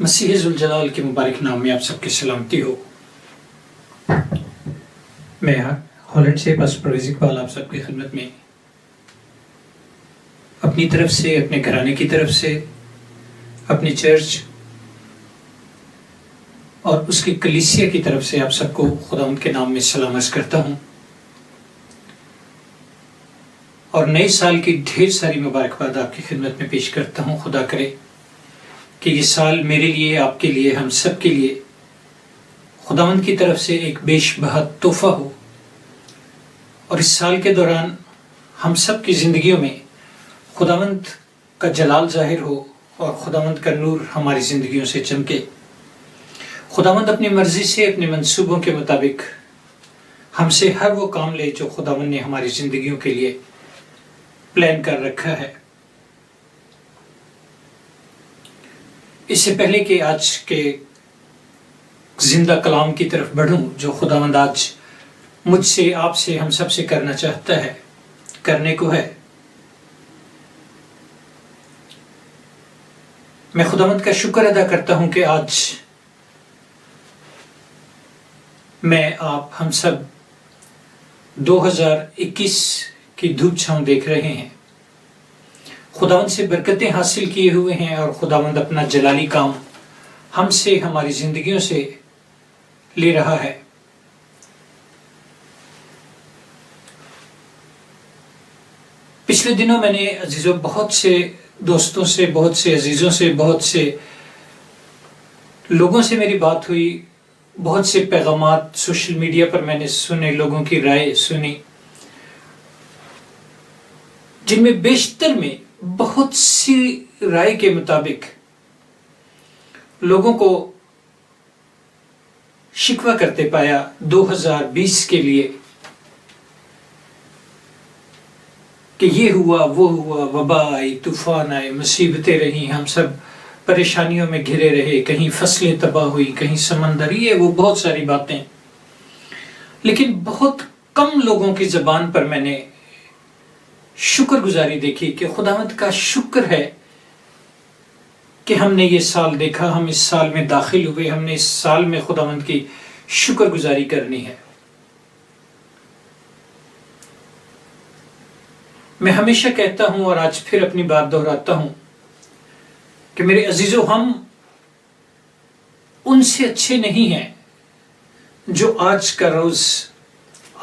مسیح ذوالجلال کے مبارک نام میں آپ سب کی سلامتی ہو۔ میں ہالینڈ سے پاس پرویز اقبال آپ سب کی خدمت میں اپنی طرف سے، اپنے گھرانے کی طرف سے، اپنی چرچ اور اس کی کلیسیا کی طرف سے آپ سب کو خداوند کے نام میں سلام عرض کرتا ہوں، اور نئے سال کی ڈھیر ساری مبارکباد آپ کی خدمت میں پیش کرتا ہوں۔ خدا کرے کہ یہ سال میرے لیے، آپ کے لیے، ہم سب کے لیے خداوند کی طرف سے ایک بیش بہا تحفہ ہو، اور اس سال کے دوران ہم سب کی زندگیوں میں خداوند کا جلال ظاہر ہو اور خداوند کا نور ہماری زندگیوں سے چمکے۔ خداوند اپنی مرضی سے، اپنے منصوبوں کے مطابق ہم سے ہر وہ کام لے جو خداوند نے ہماری زندگیوں کے لیے پلان کر رکھا ہے۔ اس سے پہلے کہ آج کے زندہ کلام کی طرف بڑھوں جو خداوند آج مجھ سے، آپ سے، ہم سب سے کرنا چاہتا ہے، کرنے کو ہے، میں خداوند کا شکر ادا کرتا ہوں کہ آج میں، آپ، ہم سب 2021 کی دھوپ چھاؤں دیکھ رہے ہیں، خداوند سے برکتیں حاصل کیے ہوئے ہیں، اور خداوند اپنا جلالی کام ہم سے، ہماری زندگیوں سے لے رہا ہے۔ پچھلے دنوں میں نے عزیزوں بہت سے دوستوں سے، بہت سے عزیزوں سے، بہت سے لوگوں سے میری بات ہوئی، بہت سے پیغامات سوشل میڈیا پر میں نے سنے، لوگوں کی رائے سنی، جن میں بیشتر میں بہت سی رائے کے مطابق لوگوں کو شکوہ کرتے پایا 2020 کے لیے کہ یہ ہوا، وہ ہوا، وبا آئی، طوفان آئے، مصیبتیں رہیں، ہم سب پریشانیوں میں گھرے رہے، کہیں فصلیں تباہ ہوئی، کہیں سمندر، یہ وہ بہت ساری باتیں، لیکن بہت کم لوگوں کی زبان پر میں نے شکر گزاری دیکھی کہ خداوند کا شکر ہے کہ ہم نے یہ سال دیکھا، ہم اس سال میں داخل ہوئے، ہم نے اس سال میں خداوند کی شکر گزاری کرنی ہے۔ میں ہمیشہ کہتا ہوں اور آج پھر اپنی بات دہراتا ہوں کہ میرے عزیزوں، ہم ان سے اچھے نہیں ہیں جو آج کا روز،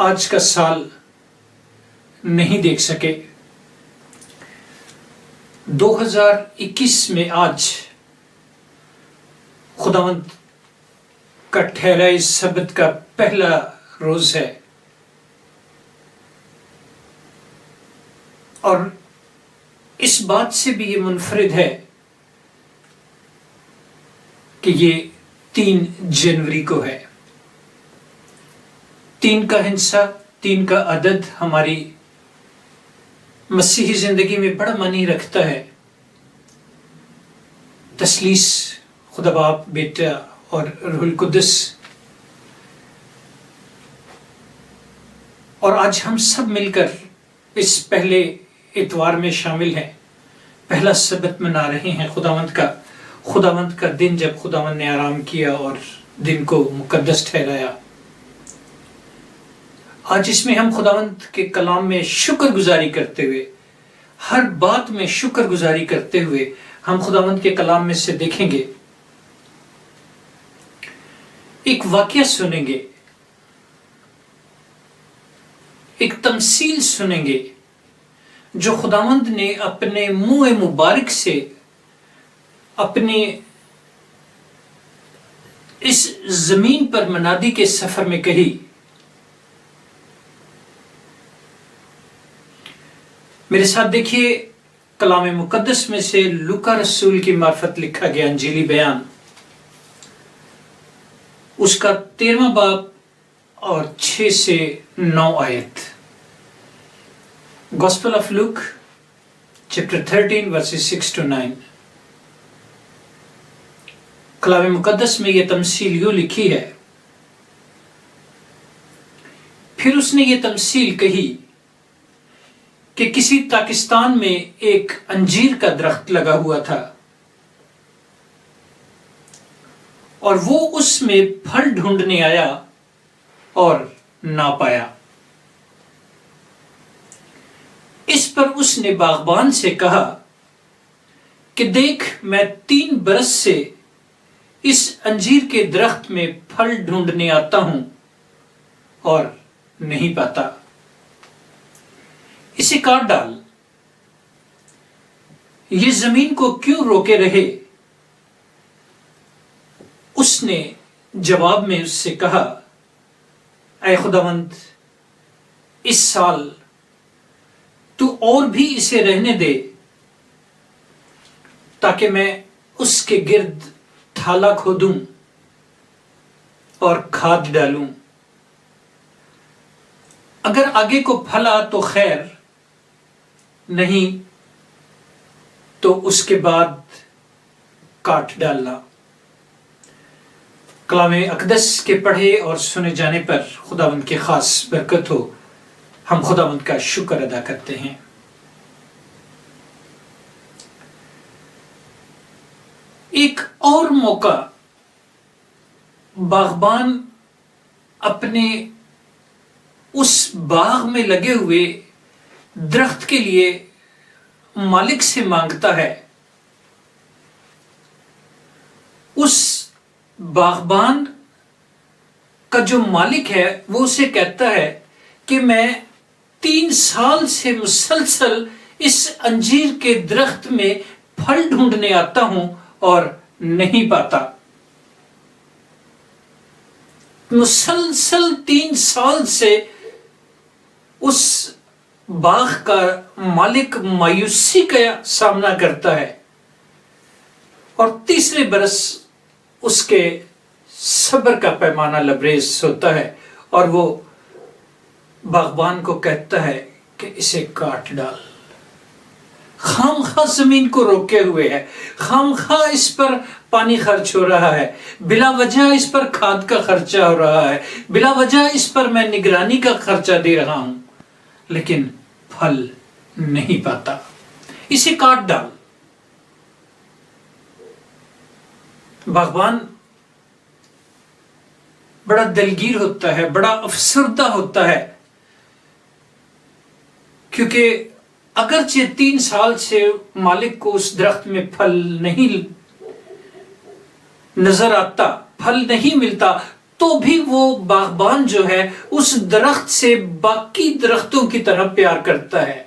آج کا سال نہیں دیکھ سکے۔ 2021 میں آج خداوند کا ٹھہرائے سبت کا پہلا روز ہے، اور اس بات سے بھی یہ منفرد ہے کہ یہ 3 جنوری کو ہے۔ 3 کا ہندسہ، 3 کا عدد ہماری مسیحی زندگی میں بڑا معنی رکھتا ہے۔ تثلیث، خدا باپ، بیٹا اور روح القدس، اور آج ہم سب مل کر اس پہلے اتوار میں شامل ہیں، پہلا سبت منا رہے ہیں، خداوند کا دن جب خداوند نے آرام کیا اور دن کو مقدس ٹھہرایا۔ آج اس میں ہم خداوند کے کلام میں شکر گزاری کرتے ہوئے، ہر بات میں شکر گزاری کرتے ہوئے ہم خداوند کے کلام میں سے دیکھیں گے، ایک واقعہ سنیں گے، ایک تمثیل سنیں گے جو خداوند نے اپنے منہ مبارک سے اپنے اس زمین پر منادی کے سفر میں کہی۔ میرے ساتھ دیکھیے کلام مقدس میں سے لوکا رسول کی معرفت لکھا گیا انجیلی بیان، اس کا 13واں باب اور 6 سے 9 آیت۔ Gospel of Luke chapter 13 verses 6 to 9۔ کلام مقدس میں یہ تمثیل یوں لکھی ہے: پھر اس نے یہ تمثیل کہی کہ کسی پاکستان میں ایک انجیر کا درخت لگا ہوا تھا، اور وہ اس میں پھل ڈھونڈنے آیا اور نہ پایا۔ اس پر اس نے باغبان سے کہا کہ دیکھ، میں 3 برس سے اس انجیر کے درخت میں پھل ڈھونڈنے آتا ہوں اور نہیں پاتا، اسے کاٹ ڈال۔ یہ زمین کو کیوں روکے رہے؟ اس نے جواب میں اس سے کہا، اے خداوند، اس سال تو اور بھی اسے رہنے دے تاکہ میں اس کے گرد تھالا کھودوں اور کھاد ڈالوں۔ اگر آگے کو پھلا تو خیر، نہیں تو اس کے بعد کاٹ ڈالنا۔ کلام اقدس کے پڑھے اور سنے جانے پر خداوند کی خاص برکت ہو۔ ہم خداوند کا شکر ادا کرتے ہیں۔ ایک اور موقع باغبان اپنے اس باغ میں لگے ہوئے درخت کے لیے مالک سے مانگتا ہے۔ اس باغبان کا جو مالک ہے وہ اسے کہتا ہے کہ میں 3 سال سے مسلسل اس انجیر کے درخت میں پھل ڈھونڈنے آتا ہوں اور نہیں پاتا۔ مسلسل 3 سال سے اس باغ کا مالک مایوسی کا سامنا کرتا ہے، اور تیسرے برس اس کے صبر کا پیمانہ لبریز ہوتا ہے اور وہ باغبان کو کہتا ہے کہ اسے کاٹ ڈال۔ خام خواہ زمین کو روکے ہوئے ہے، خام خواہ اس پر پانی خرچ ہو رہا ہے، بلا وجہ اس پر کھاد کا خرچہ ہو رہا ہے، بلا وجہ اس پر میں نگرانی کا خرچہ دے رہا ہوں، لیکن پھل نہیں پاتا، اسے کاٹ ڈال۔ باغبان بڑا دلگیر ہوتا ہے، بڑا افسردہ ہوتا ہے، کیونکہ اگرچہ 3 سال سے مالک کو اس درخت میں پھل نہیں نظر آتا، پھل نہیں ملتا، تو بھی وہ باغبان جو ہے اس درخت سے باقی درختوں کی طرح پیار کرتا ہے،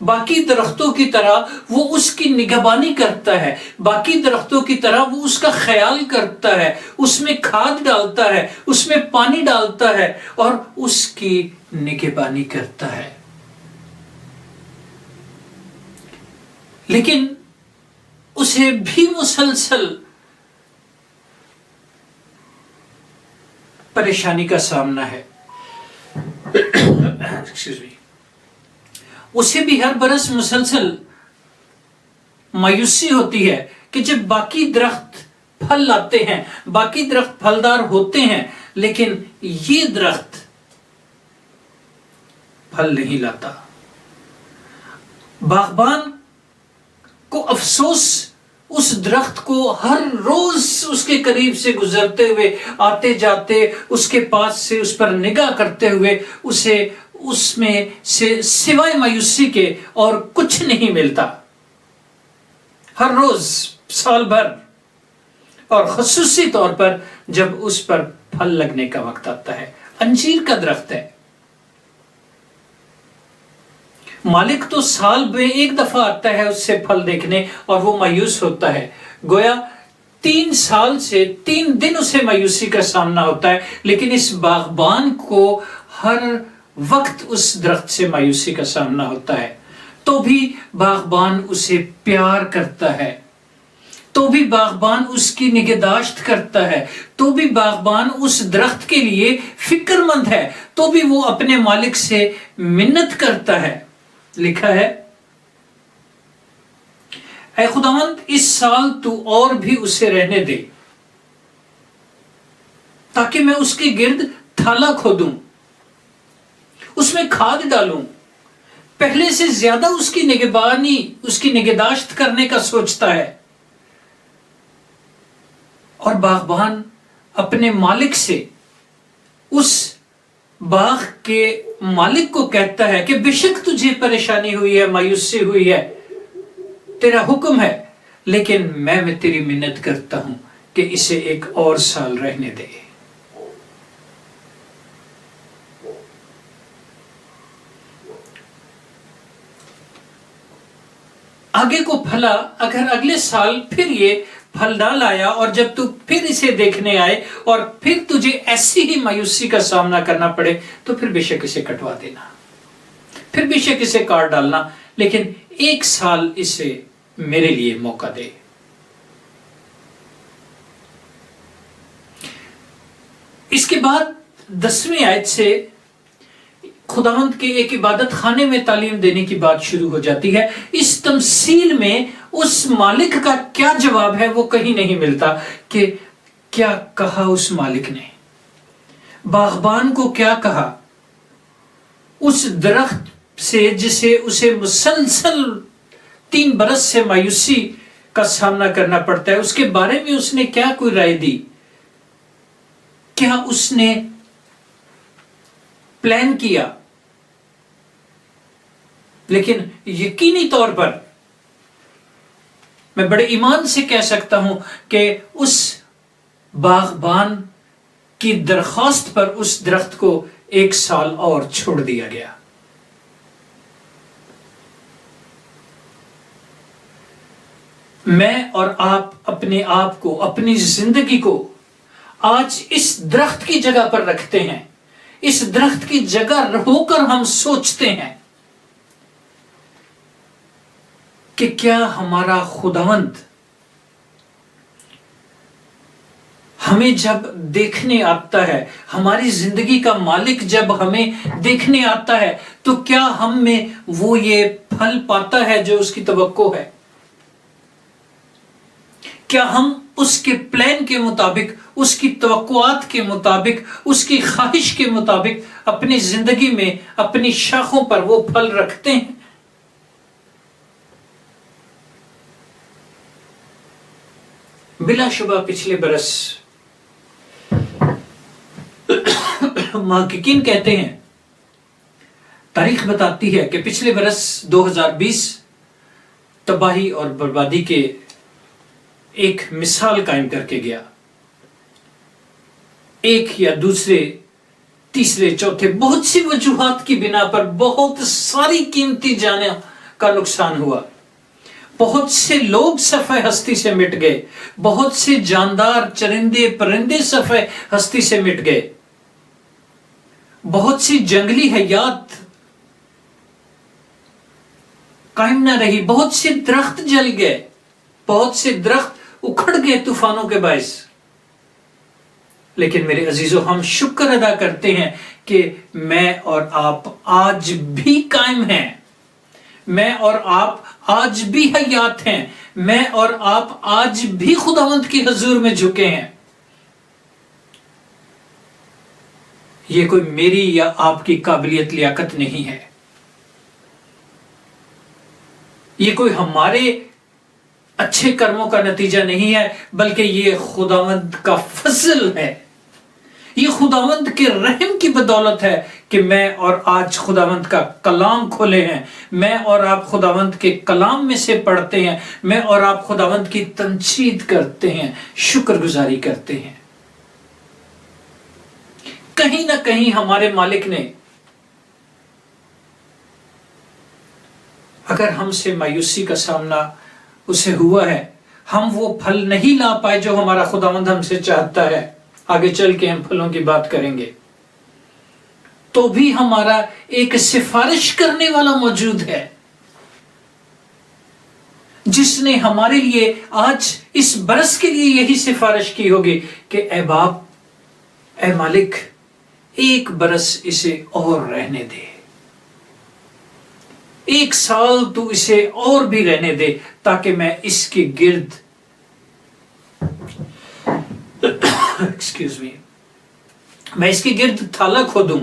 باقی درختوں کی طرح وہ اس کی نگہبانی کرتا ہے، باقی درختوں کی طرح وہ اس کا خیال کرتا ہے، اس میں کھاد ڈالتا ہے، اس میں پانی ڈالتا ہے اور اس کی نگہبانی کرتا ہے۔ لیکن اسے بھی مسلسل پریشانی کا سامنا ہے۔ اسے بھی ہر برس مسلسل مایوسی ہوتی ہے کہ جب باقی درخت پھل لاتے ہیں، باقی درخت پھلدار ہوتے ہیں، لیکن یہ درخت پھل نہیں لاتا۔ باغبان کو افسوس اس درخت کو ہر روز اس کے قریب سے گزرتے ہوئے، آتے جاتے اس کے پاس سے اس پر نگاہ کرتے ہوئے اسے اس میں سے سوائے مایوسی کے اور کچھ نہیں ملتا، ہر روز، سال بھر، اور خصوصی طور پر جب اس پر پھل لگنے کا وقت آتا ہے۔ انجیر کا درخت ہے، مالک تو سال میں 1 دفعہ آتا ہے اس سے پھل دیکھنے اور وہ مایوس ہوتا ہے، گویا 3 سال سے 3 دن اسے مایوسی کا سامنا ہوتا ہے، لیکن اس باغبان کو ہر وقت اس درخت سے مایوسی کا سامنا ہوتا ہے، تو بھی باغبان اسے پیار کرتا ہے، تو بھی باغبان اس کی نگہداشت کرتا ہے، تو بھی باغبان اس درخت کے لیے فکر مند ہے، تو بھی وہ اپنے مالک سے منت کرتا ہے۔ لکھا ہے، اے خداوند، اس سال تو اور بھی اسے رہنے دے تاکہ میں اس کے گرد تھالا کھودوں، اس میں کھاد ڈالوں، پہلے سے زیادہ اس کی نگہبانی، اس کی نگہداشت کرنے کا سوچتا ہے، اور باغبان اپنے مالک سے، اس باغ کے مالک کو کہتا ہے کہ بے شک تجھے پریشانی ہوئی ہے، مایوسی ہوئی ہے، تیرا حکم ہے، لیکن میں تیری منت کرتا ہوں کہ اسے ایک اور سال رہنے دے۔ آگے کو پھلا اگر اگلے سال پھر یہ پھل نہ لایا، اور جب تو پھر اسے دیکھنے آئے اور پھر تجھے ایسی ہی مایوسی کا سامنا کرنا پڑے، تو پھر بے شک اسے کٹوا دینا، پھر بے شک اسے کاٹ ڈالنا، لیکن ایک سال اسے میرے لیے موقع دے۔ اس کے بعد 10ویں آیت سے خداوند کے ایک عبادت خانے میں تعلیم دینے کی بات شروع ہو جاتی ہے۔ اس تمثیل میں اس مالک کا کیا جواب ہے وہ کہیں نہیں ملتا، کہ کیا کہا اس مالک نے، باغبان کو کیا کہا، اس درخت سے جسے اسے مسلسل 3 برس سے مایوسی کا سامنا کرنا پڑتا ہے، اس کے بارے میں اس نے کیا کوئی رائے دی، کیا اس نے پلان کیا۔ لیکن یقینی طور پر میں بڑے ایمان سے کہہ سکتا ہوں کہ اس باغبان کی درخواست پر اس درخت کو 1 سال اور چھوڑ دیا گیا۔ میں اور آپ اپنے آپ کو، اپنی زندگی کو آج اس درخت کی جگہ پر رکھتے ہیں، اس درخت کی جگہ ہو کر ہم سوچتے ہیں کہ کیا ہمارا خداوند ہمیں جب دیکھنے آتا ہے، ہماری زندگی کا مالک جب ہمیں دیکھنے آتا ہے، تو کیا ہم میں وہ یہ پھل پاتا ہے جو اس کی توقع ہے؟ کیا ہم اس کے پلان کے مطابق، اس کی توقعات کے مطابق، اس کی خواہش کے مطابق اپنی زندگی میں اپنی شاخوں پر وہ پھل رکھتے ہیں؟ بلا شبہ پچھلے برس محققین کہتے ہیں، تاریخ بتاتی ہے کہ پچھلے برس 2020 تباہی اور بربادی کے ایک مثال قائم کر کے گیا۔ ایک یا دوسرے، تیسرے، چوتھے، بہت سی وجوہات کی بنا پر بہت ساری قیمتی جانیں کا نقصان ہوا، بہت سے لوگ صفحہ ہستی سے مٹ گئے، بہت سے جاندار چرندے پرندے صفحہ ہستی سے مٹ گئے، بہت سی جنگلی حیات قائم نہ رہی، بہت سے درخت جل گئے، بہت سے درخت اکھڑ گئے طوفانوں کے باعث۔ لیکن میرے عزیزو، ہم شکر ادا کرتے ہیں کہ میں اور آپ آج بھی قائم ہیں، میں اور آپ آج بھی حیات ہیں، میں اور آپ آج بھی خداوند کی حضور میں جھکے ہیں۔ یہ کوئی میری یا آپ کی قابلیت لیاقت نہیں ہے، یہ کوئی ہمارے اچھے کرموں کا نتیجہ نہیں ہے، بلکہ یہ خداوند کا فضل ہے، یہ خداوند کے رحم کی بدولت ہے کہ میں اور آج خداوند کا کلام کھولے ہیں، میں اور آپ خداوند کے کلام میں سے پڑھتے ہیں، میں اور آپ خداوند کی تمجید کرتے ہیں، شکر گزاری کرتے ہیں۔ کہیں نہ کہیں ہمارے مالک نے اگر ہم سے مایوسی کا سامنا اسے ہوا ہے، ہم وہ پھل نہیں لا پائے جو ہمارا خداوند ہم سے چاہتا ہے، آگے چل کے ہم پھلوں کی بات کریں گے، تو بھی ہمارا ایک سفارش کرنے والا موجود ہے، جس نے ہمارے لیے آج اس برس کے لیے یہی سفارش کی ہوگی کہ اے باپ، اے مالک، 1 برس اسے اور رہنے دے، 1 سال تو اسے اور بھی رہنے دے، تاکہ میں اس کے گرد میں اس کے گرد تھالا کھودوں،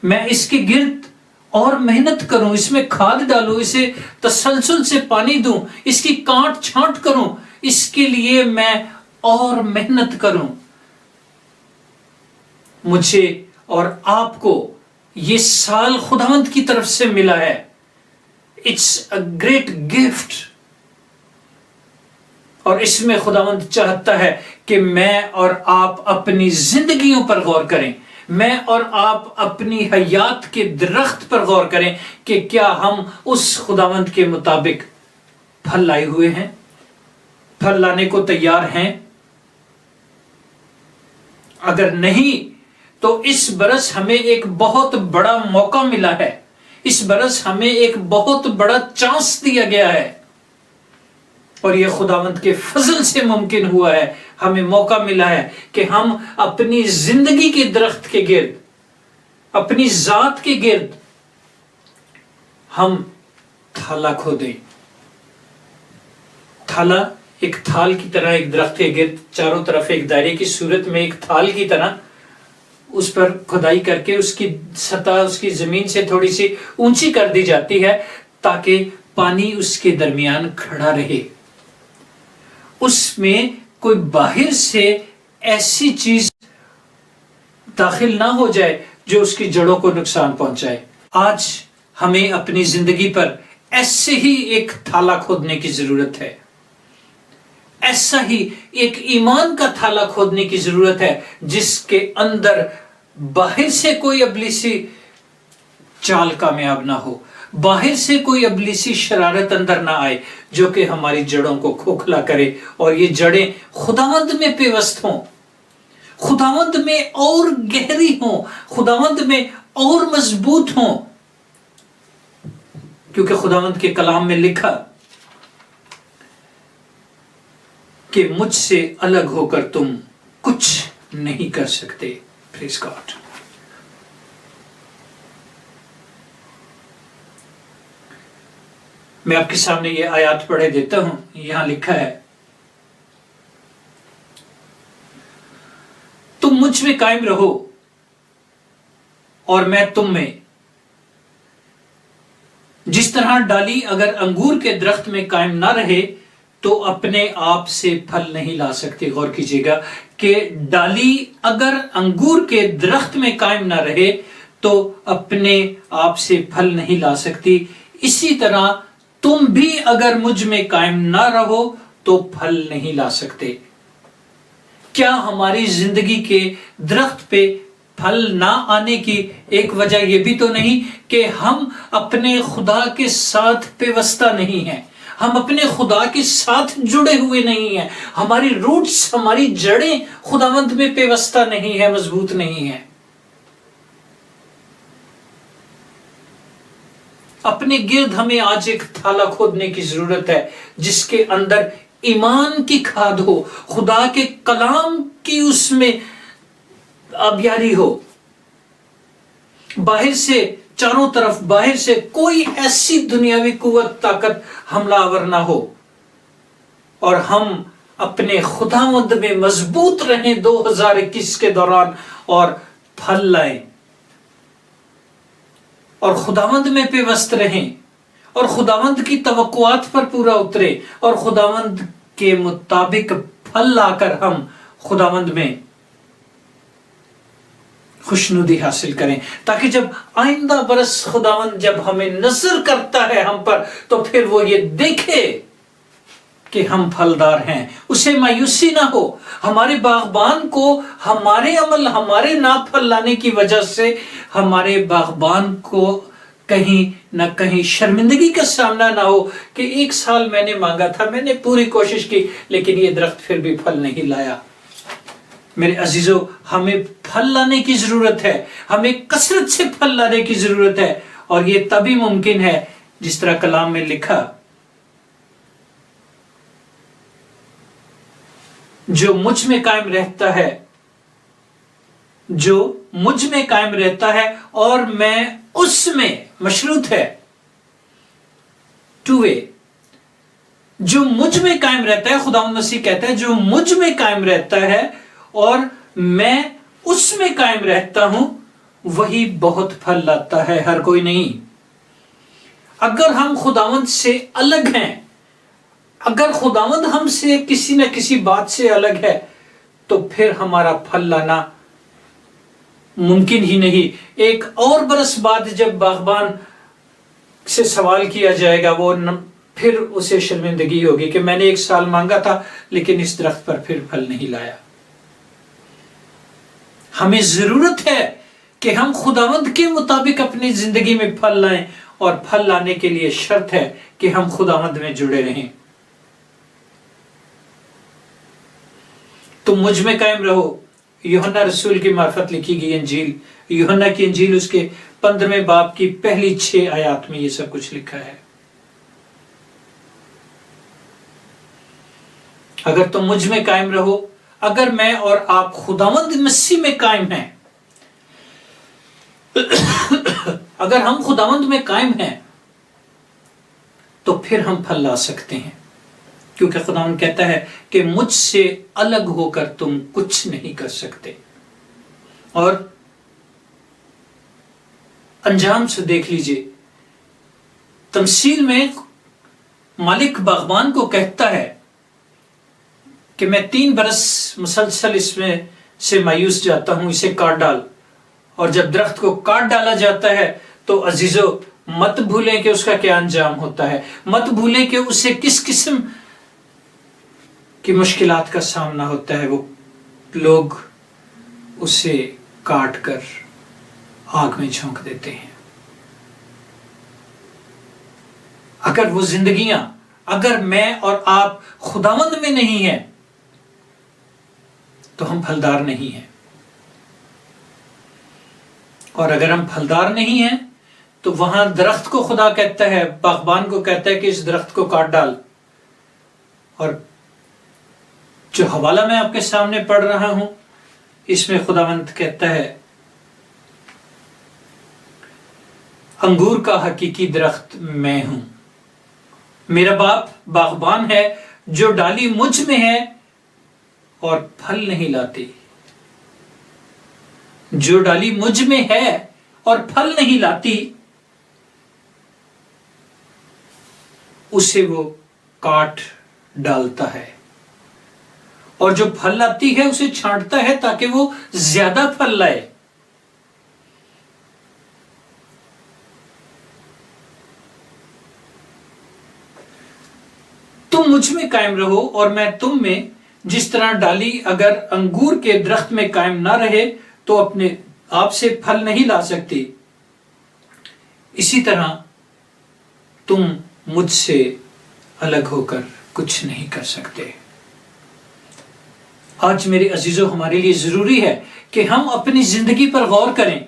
میں اس کے گرد اور محنت کروں، اس میں کھاد ڈالوں، اسے تسلسل سے پانی دوں، اس کی کاٹ چھانٹ کروں، اس کے لیے میں اور محنت کروں. مجھے اور آپ کو یہ سال خداوند کی طرف سے ملا ہے. It's a great gift. اور اس میں خداوند چاہتا ہے کہ میں اور آپ اپنی زندگیوں پر غور کریں. میں اور آپ اپنی حیات کے درخت پر غور کریں کہ کیا ہم اس خداوند کے مطابق پھل لائے ہوئے ہیں، پھل لانے کو تیار ہیں. اگر نہیں تو اس برس ہمیں ایک بہت بڑا موقع ملا ہے. اس برس ہمیں ایک بہت بڑا چانس دیا گیا ہے، اور یہ خداوند کے فضل سے ممکن ہوا ہے. ہمیں موقع ملا ہے کہ ہم اپنی زندگی کے درخت کے گرد، اپنی ذات کے گرد ہم تھالا کھودیں. تھالا ایک تھال کی طرح، ایک درخت کے گرد چاروں طرف ایک دائرے کی صورت میں ایک تھال کی طرح اس پر کھدائی کر کے اس کی سطح اس کی زمین سے تھوڑی سی اونچی کر دی جاتی ہے تاکہ پانی اس کے درمیان کھڑا رہے. اس میں کوئی باہر سے ایسی چیز داخل نہ ہو جائے جو اس کی جڑوں کو نقصان پہنچائے. آج ہمیں اپنی زندگی پر ایسے ہی ایک تھالا کھودنے کی ضرورت ہے. ایسا ہی ایک ایمان کا تھالا کھودنے کی ضرورت ہے جس کے اندر باہر سے کوئی ابلیسی چال کامیاب نہ ہو، باہر سے کوئی ابلیسی شرارت اندر نہ آئے جو کہ ہماری جڑوں کو کھوکھلا کرے، اور یہ جڑیں خداوند میں پیوست ہوں، خداوند میں اور گہری ہوں، خداوند میں اور مضبوط ہوں. کیونکہ خداوند کے کلام میں لکھا کہ مجھ سے الگ ہو کر تم کچھ نہیں کر سکتے. پریز گاڈ. میں آپ کے سامنے یہ آیات پڑھے دیتا ہوں. یہاں لکھا ہے، تم مجھ میں قائم رہو اور میں تم میں. جس طرح ڈالی اگر انگور کے درخت میں قائم نہ رہے تو اپنے آپ سے پھل نہیں لا سکتے. غور کیجیے گا کہ ڈالی اگر انگور کے درخت میں قائم نہ رہے تو اپنے آپ سے پھل نہیں لا سکتی. اسی طرح تم بھی اگر مجھ میں قائم نہ رہو تو پھل نہیں لا سکتے. کیا ہماری زندگی کے درخت پہ پھل نہ آنے کی ایک وجہ یہ بھی تو نہیں کہ ہم اپنے خدا کے ساتھ پیوستہ نہیں ہیں، ہم اپنے خدا کے ساتھ جڑے ہوئے نہیں ہیں، ہماری روٹس، ہماری جڑیں خداوند میں پیوستہ نہیں ہیں، مضبوط نہیں ہیں. اپنے گرد ہمیں آج ایک تھالا کھودنے کی ضرورت ہے جس کے اندر ایمان کی کھاد ہو، خدا کے کلام کی اس میں آبیاری ہو. باہر سے چاروں طرف باہر سے کوئی ایسی دنیاوی قوت طاقت حملہ آور نہ ہو، اور ہم اپنے خداوند میں مضبوط رہیں 2021 کے دوران اور پھل لائیں اور خداوند میں پیوست رہیں اور خداوند کی توقعات پر پورا اترے اور خداوند کے مطابق پھل لا کر ہم خداوند میں خوشنودی حاصل کریں، تاکہ جب آئندہ برس خداوند جب ہمیں نظر کرتا ہے ہم پر تو پھر وہ یہ دیکھے کہ ہم پھلدار ہیں، اسے مایوسی نہ ہو. ہمارے باغبان کو ہمارے عمل، ہمارے نہ پھل لانے کی وجہ سے ہمارے باغبان کو کہیں نہ کہیں شرمندگی کا سامنا نہ ہو کہ ایک سال میں نے مانگا تھا، میں نے پوری کوشش کی لیکن یہ درخت پھر بھی پھل نہیں لایا. میرے عزیزو، ہمیں پھل لانے کی ضرورت ہے، ہمیں کثرت سے پھل لانے کی ضرورت ہے، اور یہ تبھی ممکن ہے جس طرح کلام میں لکھا، جو مجھ میں قائم رہتا ہے، جو مجھ میں قائم رہتا ہے اور میں اس میں، مشروط ہے، ٹو وے. جو مجھ میں قائم رہتا ہے، خداوند مسیح کہتا ہے جو مجھ میں قائم رہتا ہے اور میں اس میں قائم رہتا ہوں وہی بہت پھل لاتا ہے، ہر کوئی نہیں. اگر ہم خداوند سے الگ ہیں، اگر خداوند ہم سے کسی نہ کسی بات سے الگ ہے تو پھر ہمارا پھل لانا ممکن ہی نہیں۔ ایک اور برس بعد جب باغبان سے سوال کیا جائے گا، وہ پھر اسے شرمندگی ہوگی کہ میں نے 1 سال مانگا تھا لیکن اس درخت پر پھر پھل نہیں لایا۔ ہمیں ضرورت ہے کہ ہم خداوند کے مطابق اپنی زندگی میں پھل لائیں، اور پھل لانے کے لیے شرط ہے کہ ہم خداوند میں جڑے رہیں۔ تم مجھ میں قائم رہو، یوحنا رسول کی معرفت لکھی گئی انجیل، یوحنا کی انجیل اس کے 15ویں باب کی پہلی 6 آیات میں یہ سب کچھ لکھا ہے۔ اگر تم مجھ میں قائم رہو، اگر میں اور آپ خداوند مسیح میں قائم ہیں، اگر ہم خداوند میں قائم ہیں تو پھر ہم پھل لا سکتے ہیں، کیونکہ خداوند کہتا ہے کہ مجھ سے الگ ہو کر تم کچھ نہیں کر سکتے۔ اور انجام سے دیکھ لیجئے، تمثیل میں مالک باغبان کو کہتا ہے کہ میں 3 برس مسلسل اس میں سے مایوس جاتا ہوں، اسے کاٹ ڈال۔ اور جب درخت کو کاٹ ڈالا جاتا ہے تو عزیزو مت بھولیں کہ اس کا کیا انجام ہوتا ہے، مت بھولیں کہ اسے کس قسم کی مشکلات کا سامنا ہوتا ہے۔ وہ لوگ اسے کاٹ کر آگ میں جھونک دیتے ہیں۔ اگر وہ زندگیاں، اگر میں اور آپ خداوند میں نہیں ہیں تو ہم پھلدار نہیں ہیں، اور اگر ہم پھلدار نہیں ہیں تو وہاں درخت کو خدا کہتا ہے، باغبان کو کہتا ہے کہ اس درخت کو کاٹ ڈال۔ اور جو حوالہ میں آپ کے سامنے پڑھ رہا ہوں اس میں خداوند کہتا ہے انگور کا حقیقی درخت میں ہوں، میرا باپ باغبان ہے، جو ڈالی مجھ میں ہے اور پھل نہیں لاتی، جو ڈالی مجھ میں ہے اور پھل نہیں لاتی اسے وہ کاٹ ڈالتا ہے، اور جو پھل لاتی ہے اسے چھانٹتا ہے تاکہ وہ زیادہ پھل لائے۔ تم مجھ میں قائم رہو اور میں تم میں، جس طرح ڈالی اگر انگور کے درخت میں قائم نہ رہے تو اپنے آپ سے پھل نہیں لا سکتی، اسی طرح تم مجھ سے الگ ہو کر کچھ نہیں کر سکتے۔ آج میرے عزیزو ہمارے لیے ضروری ہے کہ ہم اپنی زندگی پر غور کریں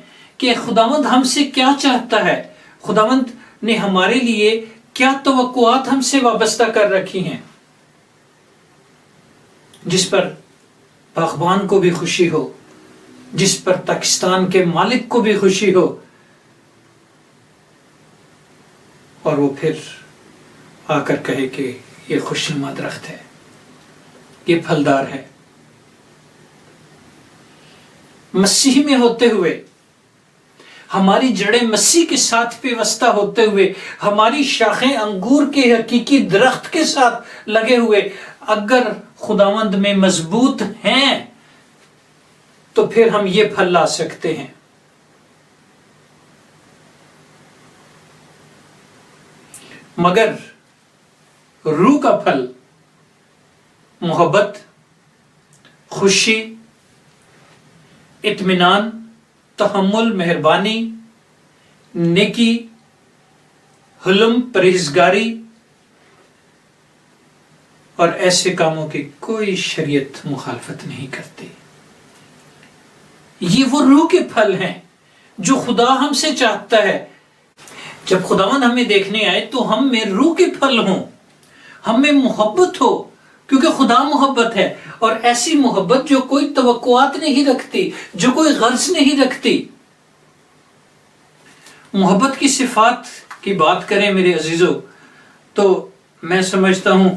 کہ خداوند ہم سے کیا چاہتا ہے، خداوند نے ہمارے لیے کیا توقعات ہم سے وابستہ کر رکھی ہیں، جس پر باغبان کو بھی خوشی ہو، جس پر پاکستان کے مالک کو بھی خوشی ہو، اور وہ پھر آ کر کہے کہ یہ خوشنما درخت ہے، یہ پھلدار ہے۔ مسیح میں ہوتے ہوئے، ہماری جڑیں مسیح کے ساتھ پیوستہ ہوتے ہوئے، ہماری شاخیں انگور کے حقیقی درخت کے ساتھ لگے ہوئے اگر خداوند میں مضبوط ہیں تو پھر ہم یہ پھل لا سکتے ہیں۔ مگر روح کا پھل محبت، خوشی، اطمینان، تحمل، مہربانی، نیکی، حلم، پرہیزگاری اور ایسے کاموں کی کوئی شریعت مخالفت نہیں کرتی۔ یہ وہ روح کے پھل ہیں جو خدا ہم سے چاہتا ہے۔ جب خداوند ہمیں دیکھنے آئے تو ہم میں روح کے پھل ہوں، ہم میں محبت ہو، کیونکہ خدا محبت ہے، اور ایسی محبت جو کوئی توقعات نہیں رکھتی، جو کوئی غرض نہیں رکھتی۔ محبت کی صفات کی بات کریں میرے عزیزو تو میں سمجھتا ہوں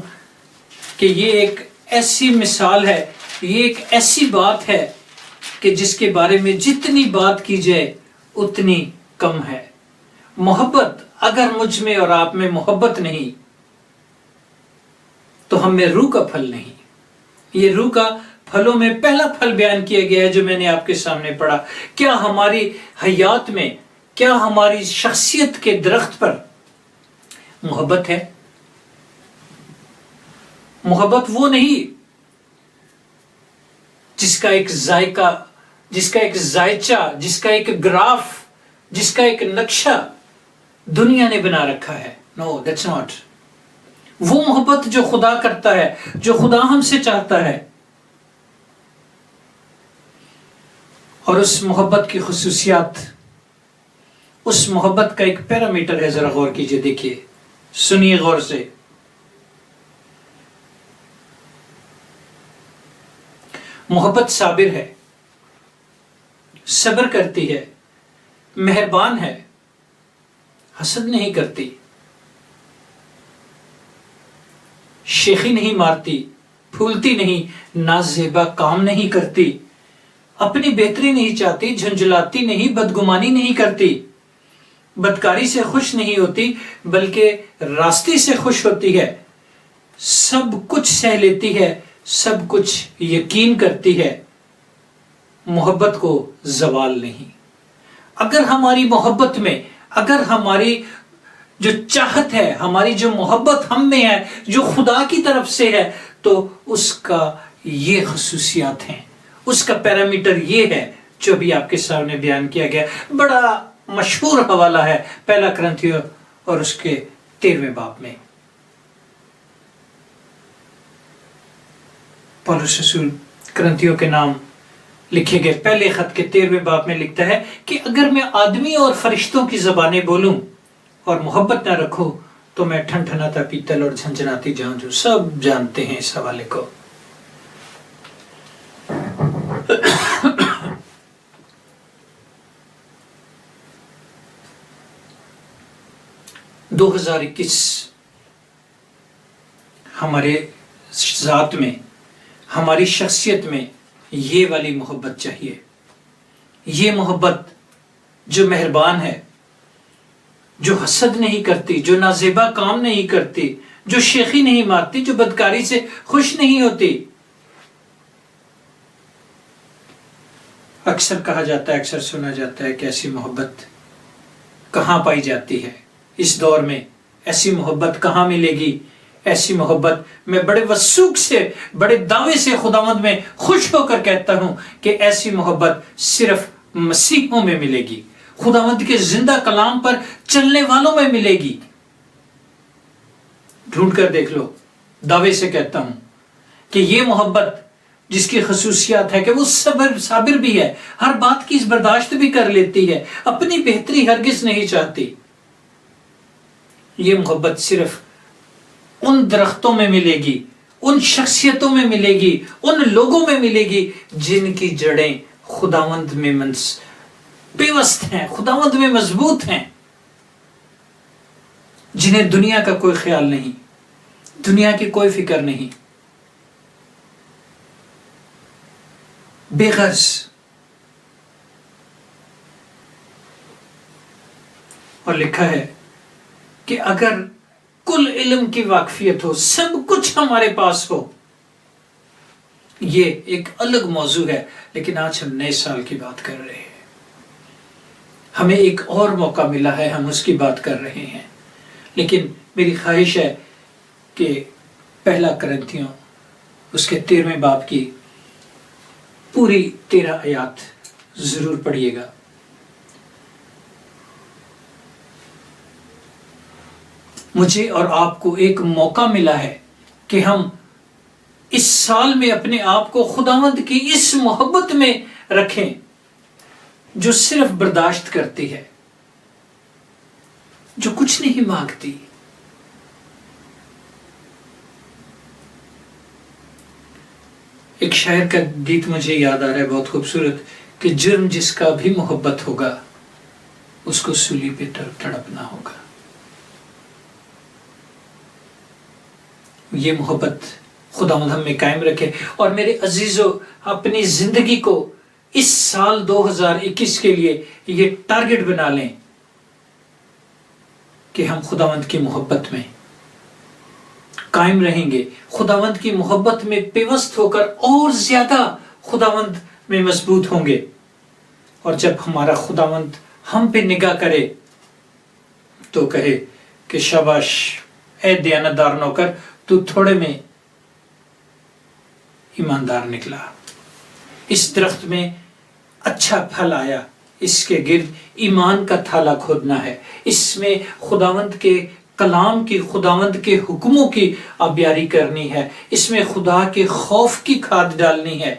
کہ یہ ایک ایسی مثال ہے، یہ ایک ایسی بات ہے کہ جس کے بارے میں جتنی بات کی جائے اتنی کم ہے۔ محبت، اگر مجھ میں اور آپ میں محبت نہیں تو ہم میں روح کا پھل نہیں. یہ روح کا پھلوں میں پہلا پھل بیان کیا گیا ہے جو میں نے آپ کے سامنے پڑھا. کیا ہماری حیات میں، کیا ہماری شخصیت کے درخت پر محبت ہے؟ محبت وہ نہیں جس کا ایک ذائقہ، جس کا ایک ذائچہ، جس کا ایک گراف، جس کا ایک نقشہ دنیا نے بنا رکھا ہے. نو، دیٹس ناٹ. وہ محبت جو خدا کرتا ہے، جو خدا ہم سے چاہتا ہے، اور اس محبت کی خصوصیات، اس محبت کا ایک پیرامیٹر ہے. ذرا غور کیجئے، دیکھیے، سنیے غور سے. محبت صابر ہے، صبر کرتی ہے، مہربان ہے، حسد نہیں کرتی، شیخی نہیں مارتی، پھولتی نہیں، نازیبا کام نہیں کرتی، اپنی بہتری نہیں چاہتی، جھنجھلاتی نہیں، بدگمانی نہیں کرتی، بدکاری سے خوش نہیں ہوتی بلکہ راستے سے خوش ہوتی ہے، سب کچھ سہ لیتی ہے، سب کچھ یقین کرتی ہے. محبت کو زوال نہیں. اگر ہماری محبت میں، اگر ہماری جو چاہت ہے، ہماری جو محبت ہم میں ہے، جو خدا کی طرف سے ہے، تو اس کا یہ خصوصیات ہیں، اس کا پیرامیٹر یہ ہے جو ابھی آپ کے سامنے بیان کیا گیا. بڑا مشہور حوالہ ہے پہلا کرنتھیوں اور اس کے 13ویں باب میں. پولس رسول کرنتھیوں کے نام لکھے گئے پہلے خط کے 13ویں باب میں لکھتا ہے کہ اگر میں آدمی اور فرشتوں کی زبانیں بولوں اور محبت نہ رکھوں تو میں ٹھنٹھناتا پیتل اور جھنجھناتی جان. جو سب جانتے ہیں اس حوالے کو. دو ہزار 21 ہمارے ذات میں، ہماری شخصیت میں یہ والی محبت چاہیے. یہ محبت جو مہربان ہے، جو حسد نہیں کرتی، جو نازیبا کام نہیں کرتی، جو شیخی نہیں مارتی، جو بدکاری سے خوش نہیں ہوتی. اکثر کہا جاتا ہے، اکثر سنا جاتا ہے کہ ایسی محبت کہاں پائی جاتی ہے اس دور میں؟ ایسی محبت کہاں ملے گی؟ ایسی محبت، میں بڑے وثوق سے، بڑے دعوے سے خداوند میں خوش ہو کر کہتا ہوں کہ ایسی محبت صرف مسیحوں میں ملے گی، خداوند کے زندہ کلام پر چلنے والوں میں ملے گی. ڈھونڈ کر دیکھ لو. دعوے سے کہتا ہوں کہ یہ محبت جس کی خصوصیات ہے کہ وہ صابر بھی ہے، ہر بات کی برداشت بھی کر لیتی ہے، اپنی بہتری ہرگز نہیں چاہتی. یہ محبت صرف ان درختوں میں ملے گی، ان شخصیتوں میں ملے گی، ان لوگوں میں ملے گی جن کی جڑیں خداوند میں پیوست ہیں، خداوند میں مضبوط ہیں، جنہیں دنیا کا کوئی خیال نہیں، دنیا کی کوئی فکر نہیں، بے غرض. اور لکھا ہے کہ اگر کل علم کی واقفیت ہو، سب کچھ ہمارے پاس ہو. یہ ایک الگ موضوع ہے، لیکن آج ہم نئے سال کی بات کر رہے ہیں. ہمیں ایک اور موقع ملا ہے، ہم اس کی بات کر رہے ہیں. لیکن میری خواہش ہے کہ پہلا کرنتھیوں اس کے 13ویں باب کی پوری 13 آیات ضرور پڑھیے گا. مجھے اور آپ کو ایک موقع ملا ہے کہ ہم اس سال میں اپنے آپ کو خداوند کی اس محبت میں رکھیں جو صرف برداشت کرتی ہے، جو کچھ نہیں مانگتی. ایک شاعر کا گیت مجھے یاد آ رہا ہے بہت خوبصورت، کہ جرم جس کا بھی محبت ہوگا اس کو سولی پہ تڑپنا ہوگا. یہ محبت خداوند ہم میں قائم رکھے. اور میرے عزیزو، اپنی زندگی کو اس سال 2021 کے لیے یہ ٹارگٹ بنا لیں کہ ہم خداوند کی محبت میں قائم رہیں گے، خداوند کی محبت میں پیوست ہو کر اور زیادہ خداوند میں مضبوط ہوں گے، اور جب ہمارا خداوند ہم پہ نگاہ کرے تو کہے کہ شاباش اے دیانتدار نوکر، تو تھوڑے میں ایماندار نکلا، اس درخت میں اچھا پھل آیا، اس کے گرد ایمان کا تھالا کھودنا ہے، اس میں خداوند کے کلام کی، خداوند کے حکموں کی آبیاری کرنی ہے، اس میں خدا کے خوف کی کھاد ڈالنی ہے،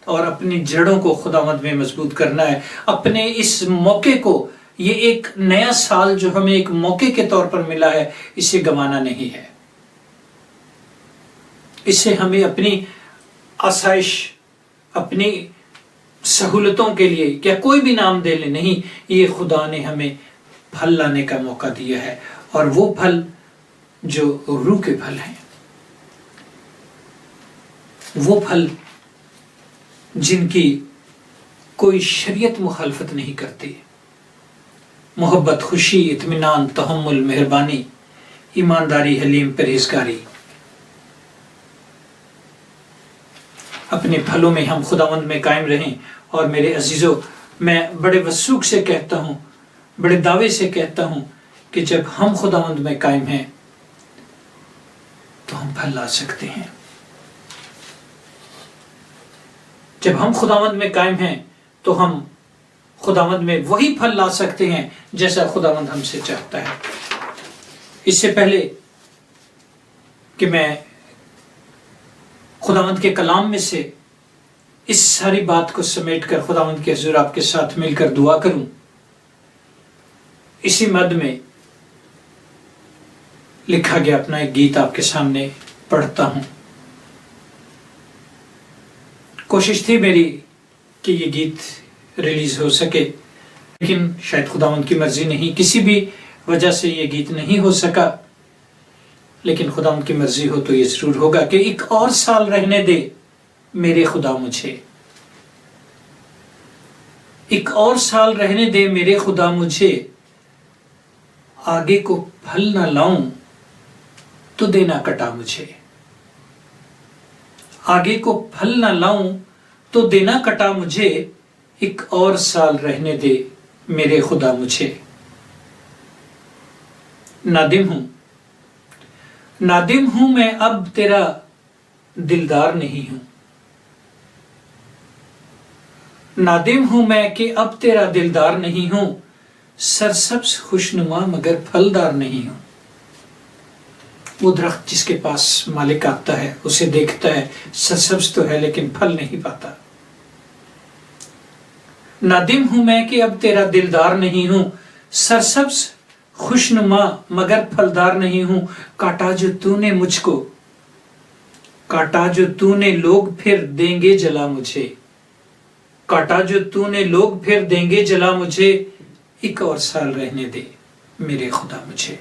اور اپنی جڑوں کو خداوند میں مضبوط کرنا ہے۔ اپنے اس موقع کو، یہ ایک نیا سال جو ہمیں ایک موقع کے طور پر ملا ہے، اسے گنوانا نہیں ہے، اسے ہمیں اپنی آسائش، اپنی سہولتوں کے لیے کیا کوئی بھی نام دے لے، نہیں، یہ خدا نے ہمیں پھل لانے کا موقع دیا ہے، اور وہ پھل جو روح کے پھل ہیں، وہ پھل جن کی کوئی شریعت مخالفت نہیں کرتی، محبت، خوشی، اطمینان، تحمل، مہربانی، ایمانداری، حلیم، پرہیزگاری۔ اپنے پھلوں میں ہم خداوند میں قائم رہیں، اور میرے عزیزو، میں بڑے وثوق سے کہتا ہوں، بڑے دعوے سے کہتا ہوں کہ جب ہم خداوند میں قائم ہیں تو ہم پھل لا سکتے ہیں۔ جب ہم خداوند میں قائم ہیں تو ہم خداوند میں وہی پھل لا سکتے ہیں جیسا خداوند ہم سے چاہتا ہے۔ اس سے پہلے کہ میں خداوند کے کلام میں سے اس ساری بات کو سمیٹ کر خداوند کے حضور آپ کے ساتھ مل کر دعا کروں، اسی مد میں لکھا گیا اپنا ایک گیت آپ کے سامنے پڑھتا ہوں۔ کوشش تھی میری کہ یہ گیت ریلیز ہو سکے، لیکن شاید خداوند کی مرضی نہیں، کسی بھی وجہ سے یہ گیت نہیں ہو سکا، لیکن خداوند کی مرضی ہو تو یہ ضرور ہوگا کہ ایک اور سال رہنے دے میرے خدا مجھے، ایک اور سال رہنے دے میرے خدا مجھے، آگے کو پھل نہ لاؤں تو دینا کٹا مجھے، آگے کو پھل نہ لاؤں تو دینا کٹا مجھے، ایک اور سال رہنے دے میرے خدا مجھے۔ نادم ہوں میں اب تیرا دلدار نہیں ہوں، نادم ہوں میں کہ اب تیرا دلدار نہیں ہوں، سرسبز خوشنما مگر پھلدار نہیں ہوں۔ وہ درخت جس کے پاس مالک آتا ہے، اسے دیکھتا ہے، سرسبز تو ہے لیکن پھل نہیں پاتا۔ نادم ہوں میں کہ اب تیرا دلدار نہیں ہوں، سرسبز خوشنما مگر پھلدار نہیں ہوں، کاٹا جو تو نے مجھ کو، کاٹا جو تو نے لوگ پھر دیں گے جلا مجھے، کاٹا جو تو نے لوگ پھر دیں گے جلا مجھے، ایک اور سال رہنے دے میرے خدا مجھے۔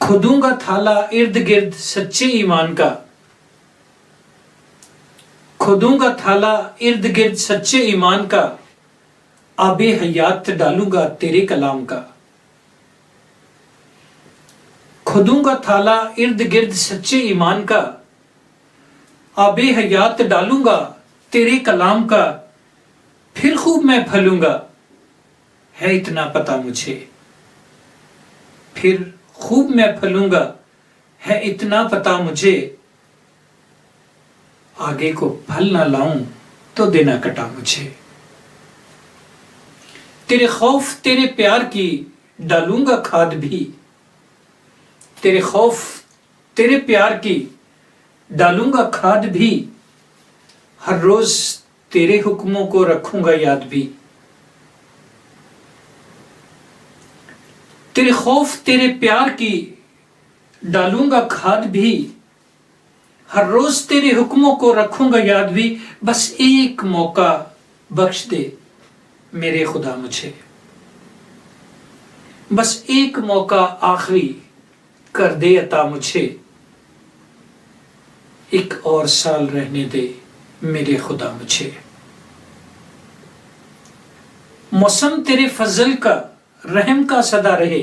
کھودوں گا تھالا ارد گرد سچے ایمان کا، کھودوں گا تھالا ارد گرد سچے ایمان کا، آب حیات ڈالوں گا تیرے کلام کا، کھودوں گا تھالا ارد گرد سچے ایمان کا، آب حیات ڈالوں گا تیرے کلام کا، پھر خوب میں پھلوں گا ہے اتنا پتا مجھے، پھر خوب میں پھلوں گا ہے اتنا پتا مجھے، آگے کو پھل نہ لاؤں تو دینا کٹا مجھے۔ تیرے خوف تیرے پیار کی ڈالوں گا کھاد بھی، تیرے خوف تیرے پیار کی ڈالوں گا کھاد بھی، ہر روز تیرے حکموں کو رکھوں گا یاد بھی۔ تیرے خوف تیرے پیار کی ڈالوں گا کھاد بھی، ہر روز تیرے حکموں کو رکھوں گا یاد بھی، بس ایک موقع بخش دے میرے خدا مجھے، بس ایک موقع آخری کر دے عطا مجھے، ایک اور سال رہنے دے میرے خدا مجھے۔ موسم تیرے فضل کا رحم کا صدا رہے،